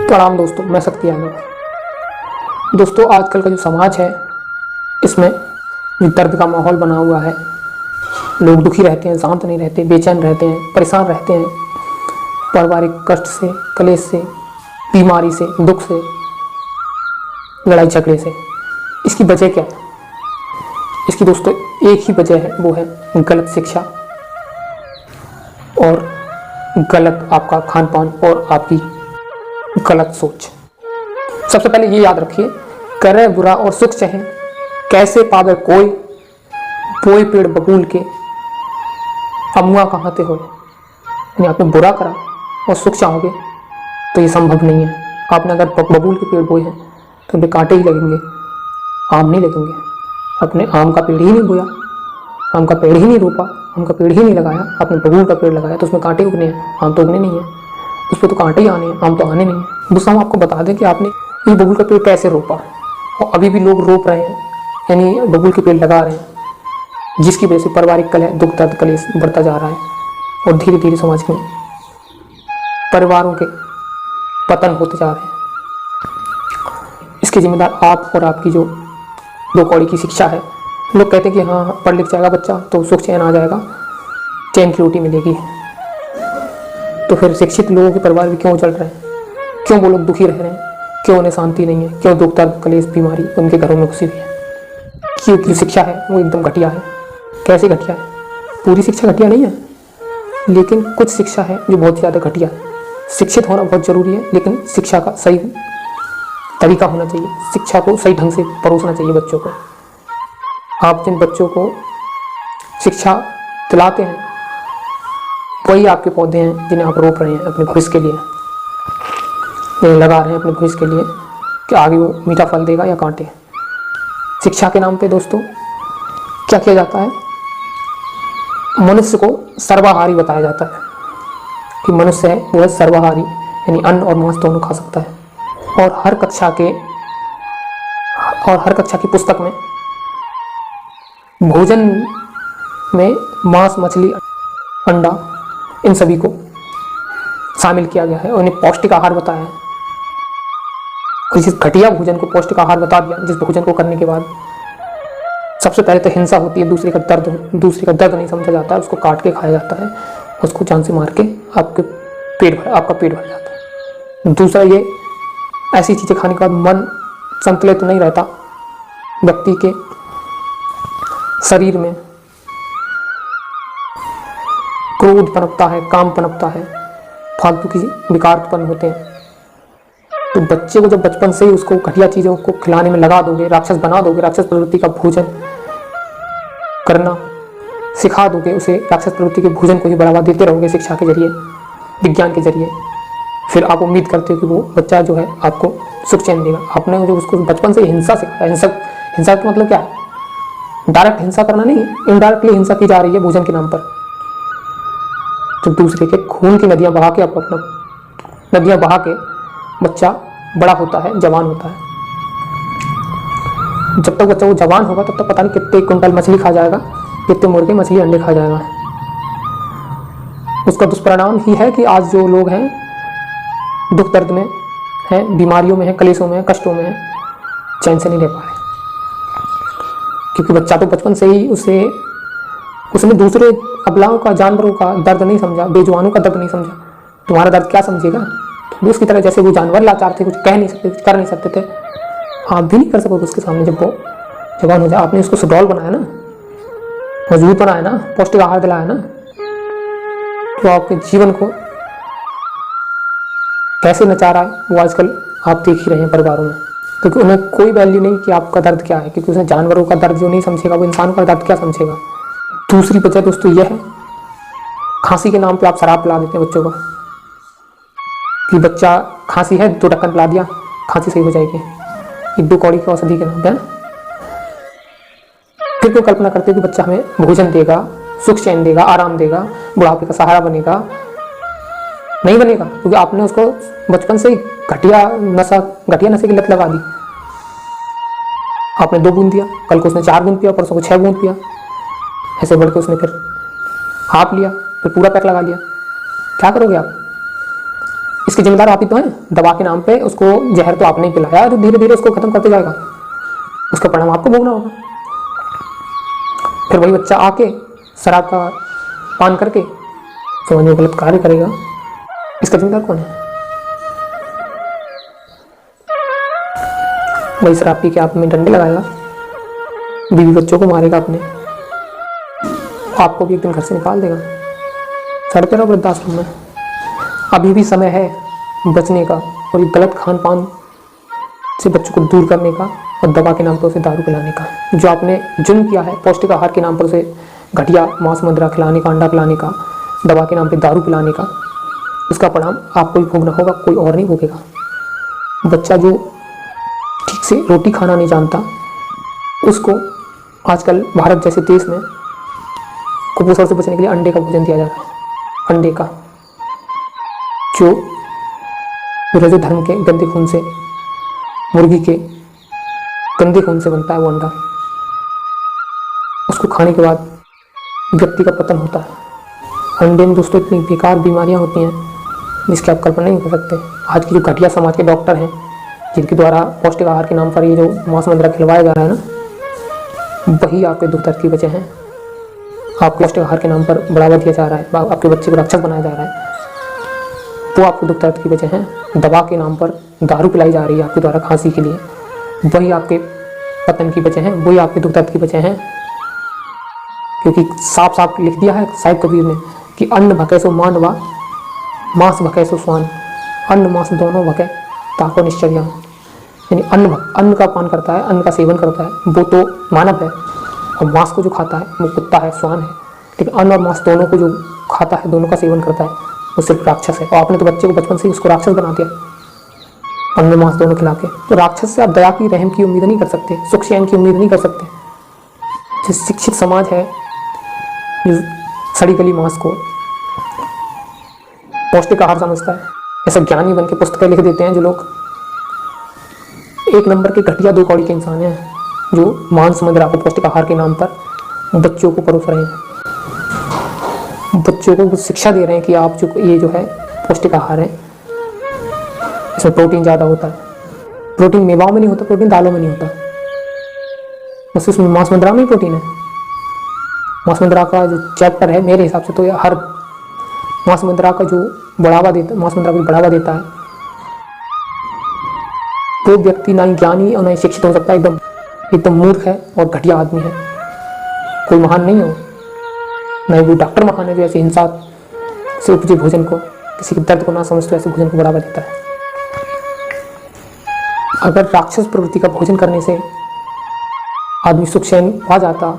प्रणाम दोस्तों, मैं शक्ति यादव। दोस्तों, आजकल का जो समाज है इसमें जो दर्द का माहौल बना हुआ है, लोग दुखी रहते हैं, शांत नहीं रहते, बेचैन रहते हैं, परेशान रहते हैं, पारिवारिक कष्ट से, कलेश से, बीमारी से, दुख से, लड़ाई झगड़े से। इसकी वजह क्या है? इसकी दोस्तों एक ही वजह है, वो है गलत शिक्षा और गलत आपका खान पान और आपकी गलत सोच। सबसे पहले ये याद रखिए, करे बुरा और सुख चाहे, कैसे पावे कोई, बोए पेड़ बबूल के, अमुआ कहाँ ते होए। यानी आपने बुरा करा और सुख चाहोगे तो ये संभव नहीं है। आपने अगर बबूल के पेड़ बोए हैं तो उनके कांटे ही लगेंगे, आम नहीं लगेंगे। आपने आम का पेड़ ही नहीं बोया, आम का पेड़ ही नहीं रोपा, आम का पेड़ ही नहीं लगाया, आपने बबूल का पेड़ लगाया तो उसमें कांटे उगने हैं, आम तो उगने नहीं है। उस पर तो कांटे ही आने हैं, आम तो आने नहीं है। दूसरा हम आपको बता दें कि आपने ये बबूल का पेड़ कैसे रोपा और अभी भी लोग रोप रहे हैं, यानी बबूल के पेड़ लगा रहे हैं, जिसकी वजह से पारिवारिक कलह, दुख दर्द, कलेश बढ़ता जा रहा है और धीरे धीरे समाज में परिवारों के पतन होते जा रहे हैं। इसके जिम्मेदार आप और आपकी जो दो कौड़ी की शिक्षा है। लोग कहते हैं कि हाँ, पढ़ लिख जाएगा बच्चा तो सुख चैन आ जाएगा, चैन की रोटी मिलेगी। तो फिर शिक्षित लोगों के परिवार भी क्यों उजड़ रहे हैं? क्यों वो लोग दुखी रह रहे हैं? क्यों उन्हें शांति नहीं है? क्यों दुख दर्द, कलेश, बीमारी उनके घरों में घुसी हुई है? क्योंकि जो शिक्षा है वो एकदम घटिया है। कैसे घटिया है? पूरी शिक्षा घटिया नहीं है, लेकिन कुछ शिक्षा है जो बहुत ज़्यादा घटिया है। शिक्षित होना बहुत ज़रूरी है, लेकिन शिक्षा का सही तरीका होना चाहिए। शिक्षा को सही ढंग से परोसना चाहिए बच्चों को। आप जिन बच्चों को शिक्षा दिलाते हैं वही आपके पौधे हैं जिन्हें आप रोप रहे हैं अपने भविष्य के लिए, जिन्हें लगा रहे हैं अपने भविष्य के लिए कि आगे वो मीठा फल देगा या कांटे। शिक्षा के नाम पे दोस्तों क्या किया जाता है? मनुष्य को सर्वाहारी बताया जाता है कि मनुष्य है वो है सर्वाहारी, यानी अन्न और मांस दोनों खा सकता है। और हर कक्षा की पुस्तक में भोजन में मांस, मछली, अंडा इन सभी को शामिल किया गया है और इन्हें पौष्टिक आहार बताया है। और इस घटिया भोजन को पौष्टिक आहार बता दिया, जिस भोजन को करने के बाद सबसे पहले तो हिंसा होती है, दूसरे का दर्द नहीं समझा जाता है, उसको काट के खाया जाता है, उसको जान से मार के आपका पेट भर जाता है। दूसरा, ये ऐसी चीज़ें खाने के बाद मन संतुलित नहीं रहता, व्यक्ति के शरीर में क्रोध पनपता है, काम पनपता है, फालतू की विकार उत्पन्न होते हैं। तो बच्चे को जब बचपन से ही उसको घटिया चीज़ों को खिलाने में लगा दोगे, राक्षस बना दोगे, राक्षस प्रवृत्ति का भोजन करना सिखा दोगे, उसे राक्षस प्रवृत्ति के भोजन को ही बढ़ावा देते रहोगे शिक्षा के जरिए, विज्ञान के जरिए, फिर आप उम्मीद करते हो कि वो बच्चा जो है आपको सुख चैन देगा। आपने जो उसको बचपन से हिंसा सिखाया, हिंसा का मतलब क्या है? डायरेक्ट हिंसा करना नहीं, इनडायरेक्टली हिंसा की जा रही है भोजन के नाम पर। तो दूसरे के खून की नदियां बहा के बच्चा बड़ा होता है, जवान होता है। जब तक बच्चा वो जवान होगा तब तक पता नहीं कितने कुंटल मछली खा जाएगा, कितने मुर्गे, मछली, अंडे खा जाएगा। उसका दुष्परिणाम ही है कि आज जो लोग हैं दुख दर्द में हैं, बीमारियों में हैं, कलेशों में हैं, कष्टों में हैं, चैन से नहीं रह पा रहे। क्योंकि बच्चा तो बचपन से ही उसने दूसरे अबलाओं का, जानवरों का दर्द नहीं समझा, बेजुबानों का दर्द नहीं समझा। तुम्हारा दर्द क्या समझेगा? तो उसकी तरह जैसे वो जानवर लाचार थे, कुछ कह नहीं सकते, कुछ कर नहीं सकते थे, आप भी नहीं कर सकोगे उसके सामने। जब वो जवान हो जाए, आपने उसको सुडौल बनाया ना, मजबूत बनाया ना, पौष्टिक आहार दिलाया ना, तो आपके जीवन को कैसे नचा रहा है वो आजकल आप देख ही रहे हैं परिवारों में। क्योंकि उन्हें कोई वैल्यू नहीं कि आपका दर्द क्या है, क्योंकि उसने जानवरों का दर्द जो नहीं समझेगा वो इंसान का दर्द क्या समझेगा। दूसरी वजह दोस्तों यह है, खांसी के नाम पे आप शराब पिला देते हैं बच्चों को कि बच्चा खांसी है, 2 ढक्कन पिला दिया, खांसी सही हो जाएगी। 1-2 कौड़ी की औषधि के नाम पे। फिर क्यों कल्पना करते हैं कि बच्चा हमें भोजन देगा, सुख चैन देगा, आराम देगा, बुढ़ापे का सहारा बनेगा? नहीं बनेगा, क्योंकि आपने उसको बचपन से ही घटिया नशे की लत लगा दी। आपने 2 बूंद दिया, कल को उसने 4 बूंद पिया, परसों को 6 बूंद पिया, ऐसे बढ़ के उसने फिर हाफ लिया, फिर पूरा पैक लगा लिया। क्या करोगे आप? इसके जिम्मेदार आप ही तो हैं। दवा के नाम पे उसको जहर तो आपने ही पिलाया और धीरे धीरे उसको खत्म करते जाएगा, उसका परिणाम आपको भोगना होगा। फिर वही बच्चा आके शराब का पान करके समाज में गलत कार्य करेगा, इसका जिम्मेदार कौन है? वही शराब पी के आप में डंडे लगाएगा, बीवी बच्चों को मारेगा अपने, आपको भी एक दिन घर से निकाल देगा, सड़क पर वृद्धाश्रम में। अभी भी समय है बचने का और ये गलत खान पान से बच्चों को दूर करने का और दवा के नाम पर उसे दारू पिलाने का। जो आपने जुर्म किया है पौष्टिक आहार के नाम पर उसे घटिया मांस मदिरा खिलाने का, अंडा खिलाने का, दवा के नाम पर दारू पिलाने का, उसका परिणाम आपको ही भोगना होगा, कोई और नहीं भोगेगा। बच्चा जो ठीक से रोटी खाना नहीं जानता उसको आजकल भारत जैसे देश में कुपोषण से बचने के लिए अंडे का भोजन दिया जा रहा है। अंडे का जो विरोधी धर्म के गंदे खून से, मुर्गी के गंदे खून से बनता है वो अंडा, उसको खाने के बाद व्यक्ति का पतन होता है। अंडे में दोस्तों इतनी बेकार बीमारियां होती हैं जिसकी आप कल्पना नहीं कर सकते। आज की जो घटिया समाज के डॉक्टर हैं जिनके द्वारा पौष्टिक आहार के नाम पर ये जो मांस मदिरा खिलवाया जा रहा है ना, वही आपके दुख दर्द की वजह है। आपको पौष्टिक आहार के नाम पर बढ़ावा दिया जा रहा है, आपके बच्चे को राक्षस बनाया जा रहा है, वो आपको दुख दर्द की वजह है। दवा के नाम पर दारू पिलाई जा रही है आपके द्वारा खांसी के लिए, वही आपके पतन की वजह है, वही आपके दुख दर्द की वजह है। क्योंकि साफ साफ लिख दिया है साहिब कबीर ने कि अन्न भकै सो मान वा मांस भकै सो स्वान, अन्न मांस दोनों भकै ताको निश्चय ज्ञान। यानी अन्न का पान करता है, अन्न का सेवन करता है वो तो मानव है, और मांस को जो खाता है वो कुत्ता है, स्वान है। लेकिन अन्न और मांस दोनों को जो खाता है, दोनों का सेवन करता है, वो सिर्फ राक्षस है। और आपने तो बच्चे को बचपन से ही उसको राक्षस बना दिया अन्न मांस दोनों खिला के। तो राक्षस से आप दया की, रहम की उम्मीद नहीं कर सकते, सुख चैन की उम्मीद नहीं कर सकते। जो शिक्षित समाज है सड़ी गली मांस को पौष्टिक आहार समझता है, ऐसा ज्ञानी बन के पुस्तकें लिख देते हैं जो लोग एक नंबर के घटिया दो कौड़ी के इंसान हैं, जो मांस मदिरा को पौष्टिक आहार के नाम पर बच्चों को परोस रहे हैं, बच्चों को शिक्षा दे रहे हैं कि आप जो ये जो है पौष्टिक आहार है, इसमें प्रोटीन ज़्यादा होता है। प्रोटीन मेवाओं में नहीं होता, प्रोटीन दालों में नहीं होता, बस इसमें मांस मदिरा में ही प्रोटीन है। मांस मदिरा का जो चैप्टर है मेरे हिसाब से तो हर मांस मदिरा का जो बढ़ावा देता, मांस मदिरा को बढ़ावा देता है, तो व्यक्ति ना ही ज्ञानी और ना ही शिक्षित हो सकता है, एकदम मूर्ख है और घटिया आदमी है, कोई महान नहीं हो। नहीं वो डॉक्टर महान है जो ऐसी हिंसा से उपजे भोजन को, किसी के दर्द को ना समझते ऐसे भोजन को बढ़ावा देता है। अगर राक्षस प्रवृत्ति का भोजन करने से आदमी सुख चैन पा जाता,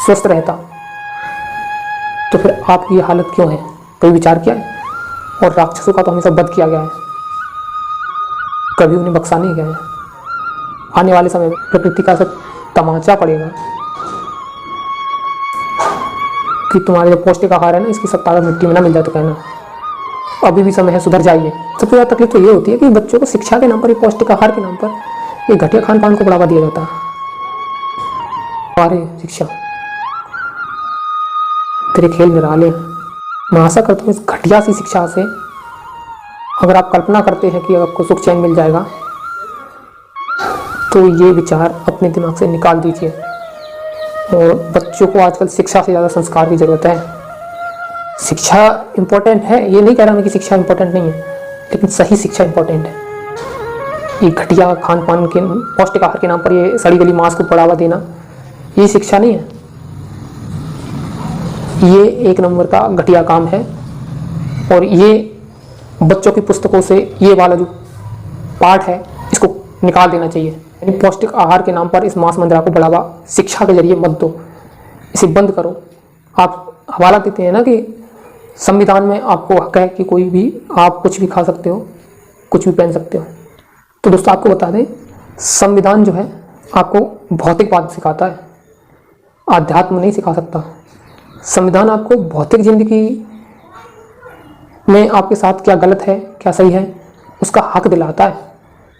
स्वस्थ रहता, तो फिर आपकी ये हालत क्यों है? कभी विचार किया है? और राक्षसों का तो हमेशा वध किया गया है, कभी उन्हें बख्शा नहीं गया है। आने वाले समय में प्रकृति का सब तमाचा पड़ेगा कि तुम्हारे जो पौष्टिक आहार है ना, इसकी सब ताकत मिट्टी में ना मिल जाए तो कहना, अभी भी समय है, सुधर जाइए। सबसे ज़्यादा तकलीफ तो ये होती है कि बच्चों को शिक्षा के नाम पर, पौष्टिक आहार के नाम पर एक घटिया खान पान को बढ़ावा दिया जाता है। अरे शिक्षा तेरे खेल निराले। मैं आशा करता हूँ इस घटिया सी शिक्षा से अगर आप कल्पना करते हैं कि आपको सुख चैन मिल जाएगा, तो ये विचार अपने दिमाग से निकाल दीजिए। और बच्चों को आजकल शिक्षा से ज़्यादा संस्कार की ज़रूरत है। शिक्षा इम्पोर्टेंट है, ये नहीं कह रहा मैं कि शिक्षा इम्पोर्टेंट नहीं है, लेकिन सही शिक्षा इम्पोर्टेंट है। ये घटिया खान पान के, पौष्टिक आहार के नाम पर ये सड़ी गली मांस को बढ़ावा देना, ये शिक्षा नहीं है, ये एक नंबर का घटिया काम है। और ये बच्चों की पुस्तकों से ये वाला जो पाठ है इसको निकाल देना चाहिए। यानी पौष्टिक आहार के नाम पर इस मांस मदिरा को बढ़ावा शिक्षा के जरिए मत दो, इसे बंद करो। आप हवाला देते हैं ना कि संविधान में आपको हक है कि कोई भी आप कुछ भी खा सकते हो, कुछ भी पहन सकते हो। तो दोस्तों आपको बता दें, संविधान जो है आपको भौतिकवाद सिखाता है, आध्यात्म नहीं सिखा सकता। संविधान आपको भौतिक जिंदगी में आपके साथ क्या गलत है क्या सही है उसका हक दिलाता है।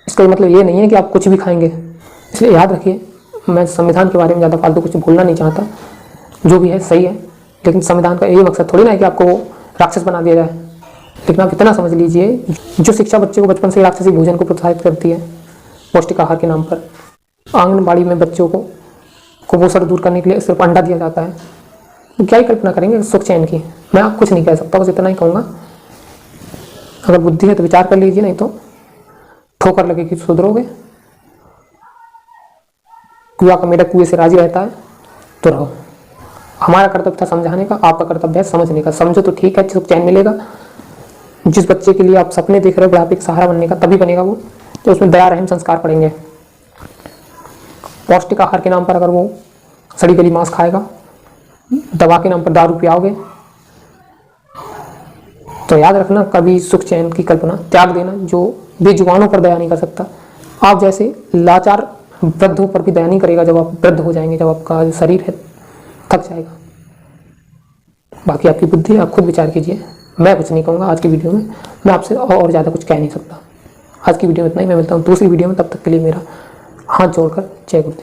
इसका मतलब ये नहीं है कि आप कुछ भी खाएंगे। इसलिए याद रखिए, मैं संविधान के बारे में ज़्यादा फालतू कुछ बोलना नहीं चाहता, जो भी है सही है, लेकिन संविधान का यही मकसद थोड़ी ना है कि आपको राक्षस बना दिया जाए। लेकिन आप इतना समझ लीजिए, जो शिक्षा बच्चे को बचपन से राक्षसी भोजन को प्रोत्साहित करती है पौष्टिक आहार के नाम पर, आंगनबाड़ी में बच्चों को कुपोषण दूर करने के लिए सिर्फ अंडा दिया जाता है, तो क्या ही कल्पना करेंगे सुख चैन की। मैं आप कुछ नहीं कह सकता, बस इतना ही कहूँगा, अगर बुद्धि है तो विचार कर लीजिए, नहीं तो ठोकर लगेगी तो सुधरोगे। कुआ का मेढक कुएं से राजी रहता है तो रहो। हमारा कर्तव्य था समझाने का, आपका कर्तव्य है समझने का। समझो तो ठीक है, सुख चैन मिलेगा। जिस बच्चे के लिए आप सपने देख रहे हो बुढ़ापे का सहारा बनने का, तभी बनेगा वो, तो उसमें दया रहम संस्कार पड़ेंगे। पौष्टिक आहार के नाम पर अगर वो सड़ी गली मांस खाएगा, दवा के नाम पर दारू पियाओगे, तो याद रखना कभी सुख चैन की कल्पना त्याग देना। जो बेजुबानों पर दया नहीं कर सकता, आप जैसे लाचार वृद्धों पर भी दया नहीं करेगा जब आप वृद्ध हो जाएंगे, जब आपका शरीर है थक जाएगा। बाकी आपकी बुद्धि, आप खुद विचार कीजिए। मैं कुछ नहीं कहूँगा आज की वीडियो में, मैं आपसे और ज़्यादा कुछ कह नहीं सकता। आज की वीडियो में इतना ही, मैं मिलता हूँ दूसरी वीडियो में, तब तक के लिए मेरा हाथ जोड़कर जय गुरुदेव।